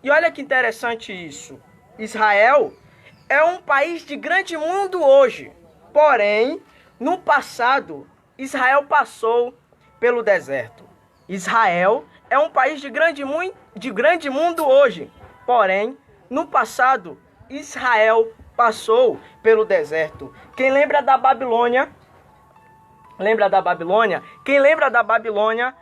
E olha que interessante isso. Israel é um país de grande mundo hoje. Porém, no passado, Israel passou pelo deserto. Israel é um país de grande mundo hoje. Porém, no passado, Israel passou pelo deserto. Quem lembra da Babilônia? Lembra da Babilônia? Quem lembra da Babilônia?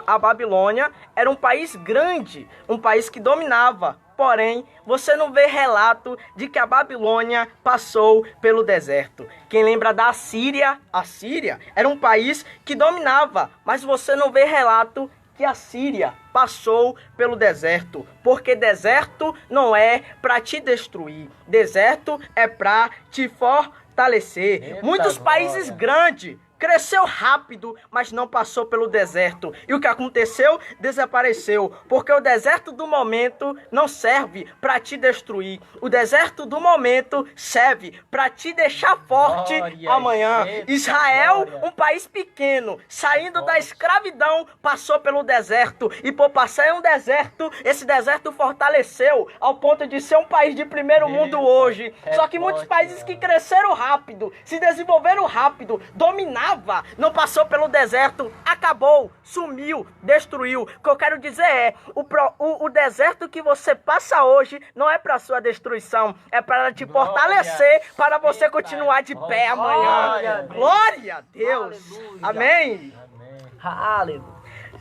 A Babilônia era um país grande, um país que dominava. Porém, você não vê relato de que a Babilônia passou pelo deserto. Quem lembra da Assíria? A Síria era um país que dominava, mas você não vê relato que a Síria passou pelo deserto, porque deserto não é para te destruir, deserto é para te fortalecer. Eita Muitos países glória. grandes cresceu rápido, mas não passou pelo deserto. E o que aconteceu? Desapareceu. Porque o deserto do momento não serve para te destruir. O deserto do momento serve para te deixar forte Glória, amanhã. eita Israel, glória. um país pequeno, saindo da escravidão, passou pelo deserto. E por passar em um deserto, esse deserto fortaleceu ao ponto de ser um país de primeiro mundo hoje. Só que muitos forte, países que cresceram rápido, se desenvolveram rápido, dominaram, não passou pelo deserto, acabou, sumiu, destruiu. O que eu quero dizer é, o deserto que você passa hoje não é para sua destruição, é para te Glória, fortalecer, para você eita, continuar de pé glória amanhã. a Deus. Glória a Deus. Aleluia. Amém. Amém. Aleluia.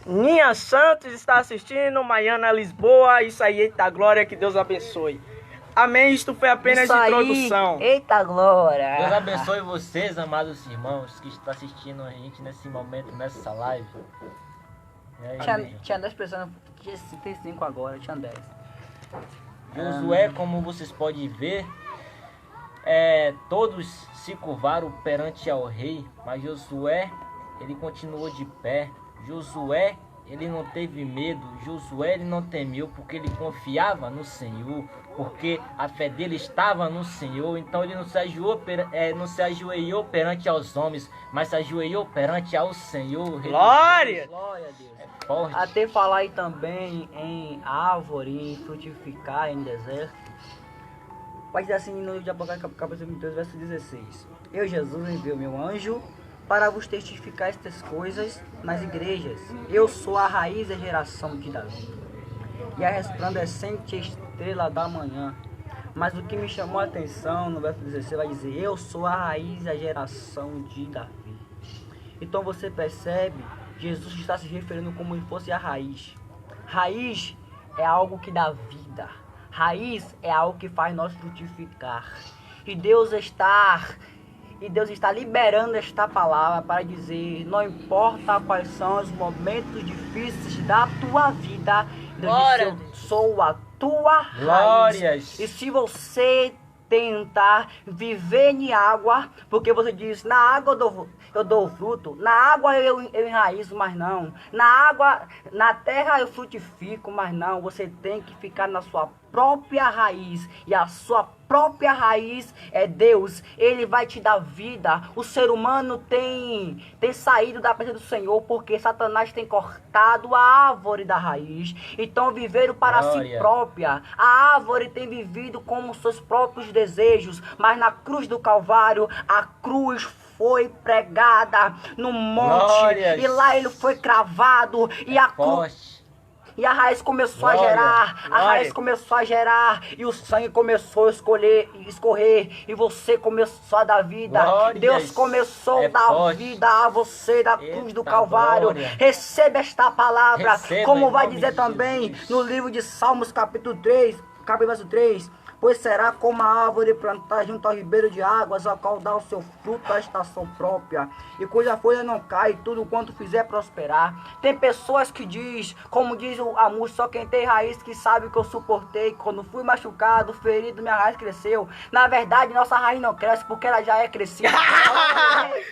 Ninha Santos está assistindo, Maiana Lisboa, isso aí, eita glória, que Deus abençoe. Amém, isto foi apenas Isso aí, introdução. eita glória. Deus abençoe vocês, amados irmãos, que estão assistindo a gente nesse momento, nessa live. E aí, Tinha 10 pessoas, tem 5 agora, tinha 10. Josué, como vocês podem ver, todos se curvaram perante ao rei, mas Josué, ele continuou de pé. Josué, ele não teve medo. Josué, ele não temeu, porque ele confiava no Senhor, porque a fé dele estava no Senhor. Então ele não se ajoelhou perante aos homens, mas se ajoelhou perante ao Senhor. Glória. Glória a Deus. É forte. Até falar aí também em árvore, em frutificar, em deserto. Vai dizer assim no livro de Apocalipse, capítulo 22, verso 16. Eu, Jesus, envio meu anjo para vos testificar estas coisas nas igrejas. Eu sou a raiz da geração de Davi e a resplandecente estrela da manhã. Mas o que me chamou a atenção no verso 16 vai dizer: eu sou a raiz da geração de Davi. Então você percebe, Jesus está se referindo como se fosse a raiz. Raiz é algo que dá vida. Raiz é algo que faz nós frutificar. E Deus está liberando esta palavra para dizer: não importa quais são os momentos difíceis da tua vida, Deus Glória diz, eu sou a tua raiz. Glórias. E se você tentar viver em água, porque você diz, na água eu dou fruto, na água eu enraizo, mas não, na água, na terra eu frutifico, mas não, você tem que ficar na sua própria raiz, e a sua própria raiz é Deus. Ele vai te dar vida. O ser humano tem saído da presença do Senhor porque Satanás tem cortado a árvore da raiz. Então viveram para si Glória. própria. A árvore tem vivido como seus próprios desejos, mas na cruz do Calvário, a cruz foi pregada no monte. Glórias. E lá ele foi cravado, e a cruz... Forte. E a raiz começou Glória, a gerar, a glória. raiz começou a gerar, e o sangue começou a escorrer, e você começou a dar vida. Glórias. Deus começou a É dar forte. vida a você da cruz do Eita Calvário. glória. Receba esta palavra, Receba como em vai nome dizer de também Jesus. no livro de Salmos, capítulo 3, capítulo verso 3. Pois será como a árvore plantada junto ao ribeiro de águas, a qual dá o seu fruto à estação própria, e cuja folha não cai, tudo quanto fizer prosperar. Tem pessoas que diz, como diz a música, só quem tem raiz que sabe que eu suportei. Quando fui machucado, ferido, minha raiz cresceu. Na verdade, nossa raiz não cresce porque ela já é crescida.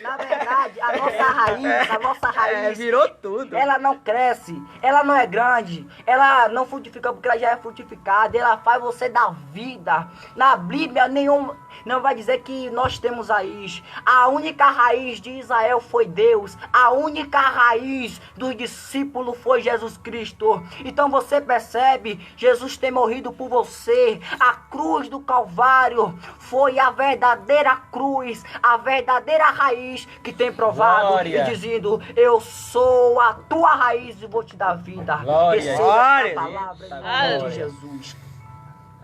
Na verdade, a nossa raiz, Virou tudo. ela não cresce, ela não é grande, ela não frutifica porque ela já é frutificada, ela faz você dar vida vida. Na Bíblia não vai dizer que nós temos raiz. A única raiz de Israel foi Deus. A única raiz dos discípulos foi Jesus Cristo. Então você percebe, Jesus tem morrido por você. A cruz do Calvário foi a verdadeira cruz, a verdadeira raiz que tem provado. Glória. E dizendo, eu sou a tua raiz e vou te dar vida. Glória. Receba Glória. essa palavra em nome Glória. de Jesus.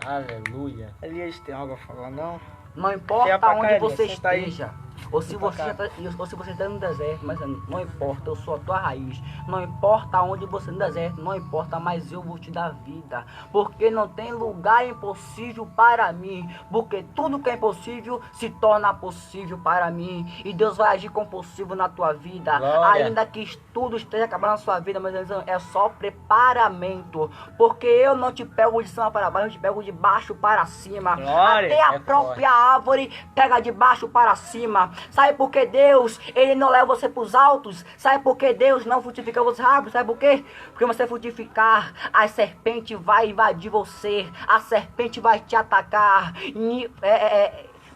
Aleluia. Elias, tem algo a falar, não? Não Chega importa pra cá, onde Elias, você senta aí. esteja, ou se você está no deserto, mas não importa, eu sou a tua raiz. Não importa onde você no deserto, não importa, mas eu vou te dar vida. Porque não tem lugar impossível para mim. Porque tudo que é impossível se torna possível para mim. E Deus vai agir com possível na tua vida. Glória. Ainda que tudo esteja acabando na sua vida, mas é só preparamento. Porque eu não te pego de cima para baixo, eu te pego de baixo para cima. Glória. Até a É própria árvore pega de baixo para cima. Sabe por que Deus, Ele não leva você para os altos? Sabe por que Deus não frutifica os rápidos? Sabe por quê? Porque você frutificar, a serpente vai invadir você. A serpente vai te atacar.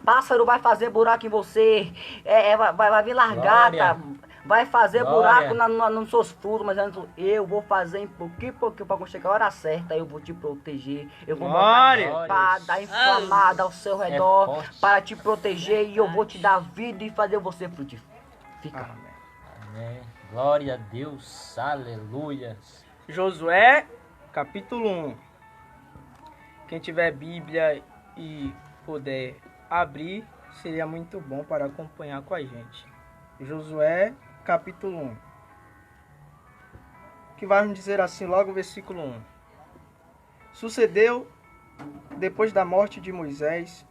Pássaro vai fazer buraco em você. Vai vir largata. Glória. Vai fazer Glória. buraco nos seus furos, mas antes eu vou fazer em pouquinho, para quando chegar a hora certa, eu vou te proteger. Eu vou Glória. botar a espada inflamada ao seu redor forte. para te proteger e eu vou te dar vida e fazer você frutificar. Amém. Glória a Deus. Aleluia. Josué, capítulo 1. Quem tiver Bíblia e puder abrir, seria muito bom para acompanhar com a gente. Josué, capítulo 1. Que vai nos dizer assim, logo o versículo 1. Sucedeu, depois da morte de Moisés,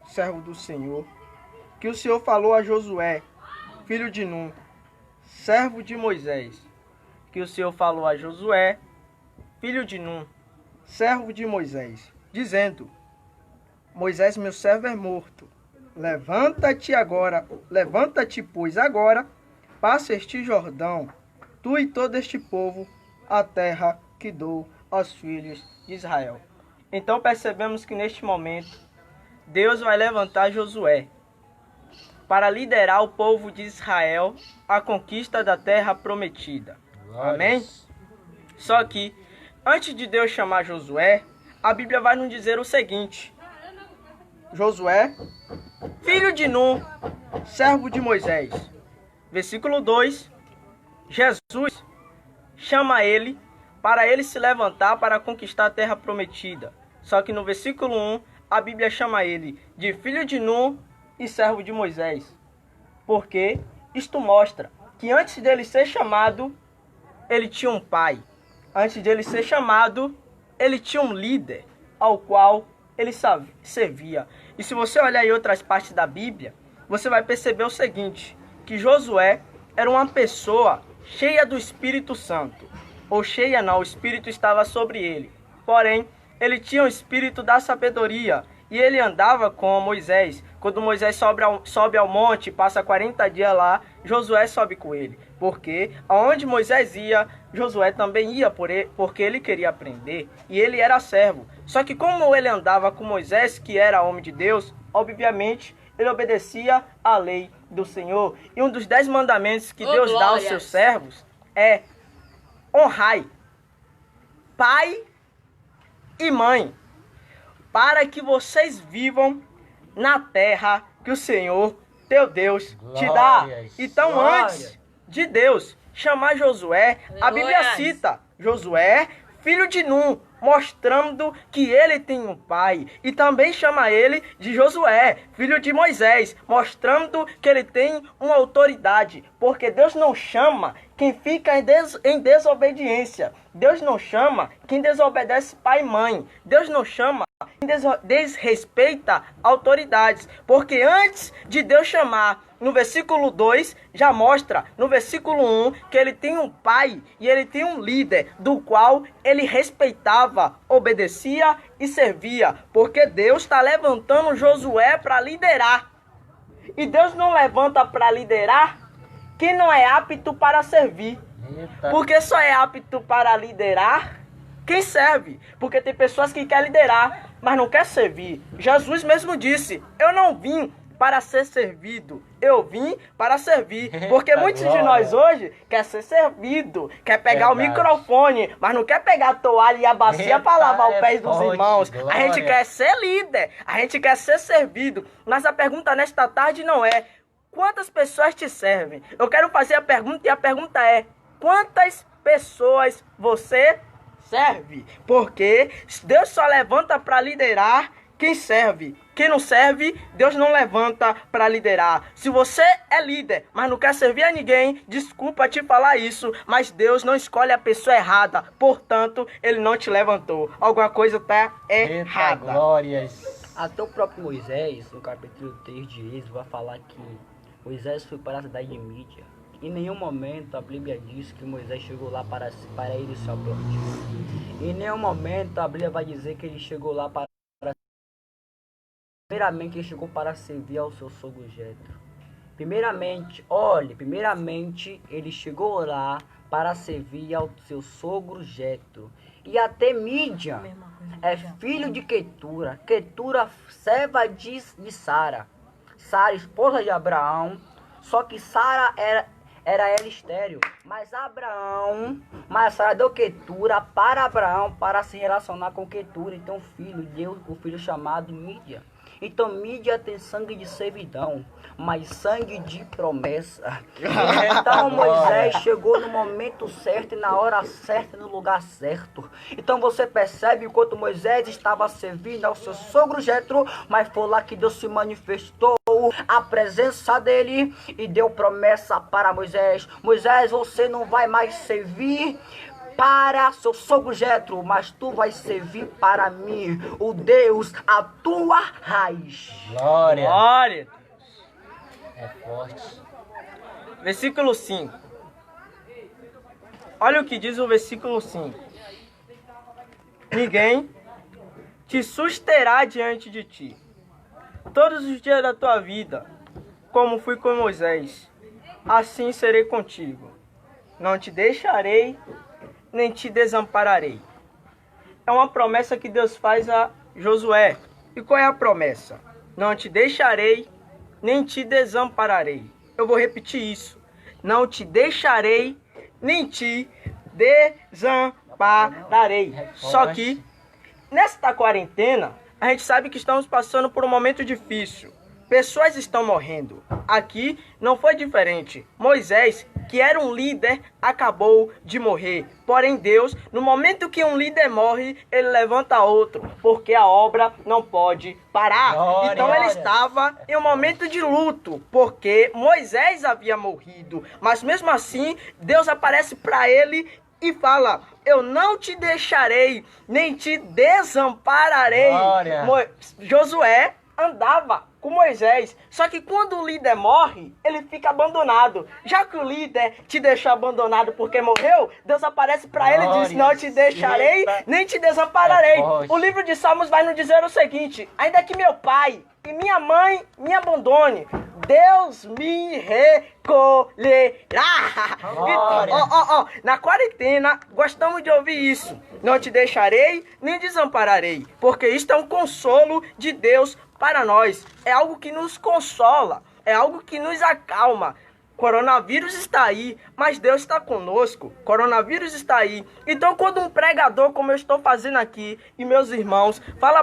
servo do Senhor, que o Senhor falou a Josué, filho de Num, servo de Moisés. Que o Senhor falou a Josué, filho de Num, servo de Moisés, dizendo: Moisés, meu servo, é morto. Levanta-te, pois, agora, passa este Jordão, tu e todo este povo, a terra que dou aos filhos de Israel. Então percebemos que neste momento, Deus vai levantar Josué para liderar o povo de Israel à conquista da terra prometida. Glórias. Amém? Só que, antes de Deus chamar Josué, a Bíblia vai nos dizer o seguinte: Josué, filho de Num, servo de Moisés. Versículo 2, Jesus chama ele para ele se levantar para conquistar a terra prometida. Só que no versículo 1, a Bíblia chama ele de filho de Num e servo de Moisés. Porque isto mostra que antes dele ser chamado, ele tinha um pai. Antes dele ser chamado, ele tinha um líder ao qual ele servia. E se você olhar em outras partes da Bíblia, você vai perceber o seguinte, que Josué era uma pessoa cheia do Espírito Santo. Ou cheia não, o Espírito estava sobre ele. Porém, ele tinha o Espírito da sabedoria. E ele andava com Moisés. Quando Moisés sobe ao monte, passa 40 dias lá, Josué sobe com ele. Porque aonde Moisés ia, Josué também ia, porque ele queria aprender. E ele era servo. Só que como ele andava com Moisés, que era homem de Deus, obviamente ele obedecia à lei do Senhor. E um dos 10 mandamentos que Deus dá aos seus servos é: honrai pai e mãe, para que vocês vivam na terra que o Senhor, teu Deus, te dá. Glórias. Então, Glória. antes de Deus chamar Josué, a Bíblia cita Josué, filho de Num, mostrando que ele tem um pai. E também chama ele de Josué, filho de Moisés, mostrando que ele tem uma autoridade. Porque Deus não chama quem fica em desobediência. Deus não chama quem desobedece pai e mãe. Deus não chama quem desrespeita autoridades. Porque antes de Deus chamar, no versículo 2, já mostra no versículo 1 que ele tem um pai e ele tem um líder do qual ele respeitava, obedecia e servia. Porque Deus está levantando Josué para liderar. E Deus não levanta para liderar quem não é apto para servir. Eita. Porque só é apto para liderar quem serve. Porque tem pessoas que querem liderar, mas não quer servir. Jesus mesmo disse, eu não vim para ser servido, eu vim para servir. Porque muitos de nós hoje quer ser servido, quer pegar o microfone, mas não quer pegar a toalha e a bacia para lavar os pés dos irmãos. A gente quer ser líder, a gente quer ser servido. Mas a pergunta nesta tarde não é quantas pessoas te servem. Eu quero fazer a pergunta e a pergunta é quantas pessoas você serve? Porque Deus só levanta para liderar quem serve. Quem não serve, Deus não levanta para liderar. Se você é líder, mas não quer servir a ninguém, desculpa te falar isso, mas Deus não escolhe a pessoa errada. Portanto, Ele não te levantou. Alguma coisa está errada. Eita, glórias. Até o próprio Moisés, no capítulo 3 de Êxodo, vai falar que Moisés foi para a cidade de Mídia. Em nenhum momento a Bíblia diz que Moisés chegou lá para ele se aplaudir. Em nenhum momento a Bíblia vai dizer que ele chegou lá para... Primeiramente, ele chegou para servir ao seu sogro Jetro. Primeiramente, ele chegou lá para servir ao seu sogro Jetro. E até Mídia é filho de Quetura. Quetura, serva de Sara. Sara, esposa de Abraão. Só que Sara era ela estéril. Mas Sara deu Quetura para Abraão para se relacionar com Quetura. Então deu o filho chamado Mídia. Então Mídia tem sangue de servidão, mas sangue de promessa. Então Moisés chegou no momento certo, e na hora certa, no lugar certo. Então você percebe enquanto Moisés estava servindo ao seu sogro Jetro, mas foi lá que Deus se manifestou a presença dele e deu promessa para Moisés. Moisés, você não vai mais servir para seu sogro Jetro, mas tu vais servir para mim, o Deus, a tua raiz. Glória. Glória. É forte. Versículo 5. Olha o que diz o versículo 5. Ninguém te susterá diante de ti todos os dias da tua vida, como fui com Moisés, assim serei contigo. Não te deixarei, nem te desampararei. É uma promessa que Deus faz a Josué. E qual é a promessa? Não te deixarei, nem te desampararei. Eu vou repetir isso. Não te deixarei, nem te desampararei. Só que, nesta quarentena, a gente sabe que estamos passando por um momento difícil. Pessoas estão morrendo. Aqui não foi diferente. Moisés, que era um líder, acabou de morrer. Porém, Deus, no momento que um líder morre, ele levanta outro, porque a obra não pode parar. Glória. Então ele estava em um momento de luto, porque Moisés havia morrido. Mas mesmo assim, Deus aparece para ele e fala: eu não te deixarei, nem te desampararei. Josué andava com Moisés, só que quando o líder morre, ele fica abandonado. Já que o líder te deixou abandonado porque morreu, Deus aparece para ele e diz: não te deixarei, nem te desampararei. O livro de Salmos vai nos dizer o seguinte: ainda que meu pai e minha mãe me abandone, Deus me recolherá. Na quarentena, gostamos de ouvir isso. Não te deixarei, nem desampararei. Porque isto é um consolo de Deus para nós. É algo que nos consola. É algo que nos acalma. Coronavírus está aí, mas Deus está conosco. Coronavírus está aí. Então, quando um pregador, como eu estou fazendo aqui, e meus irmãos, fala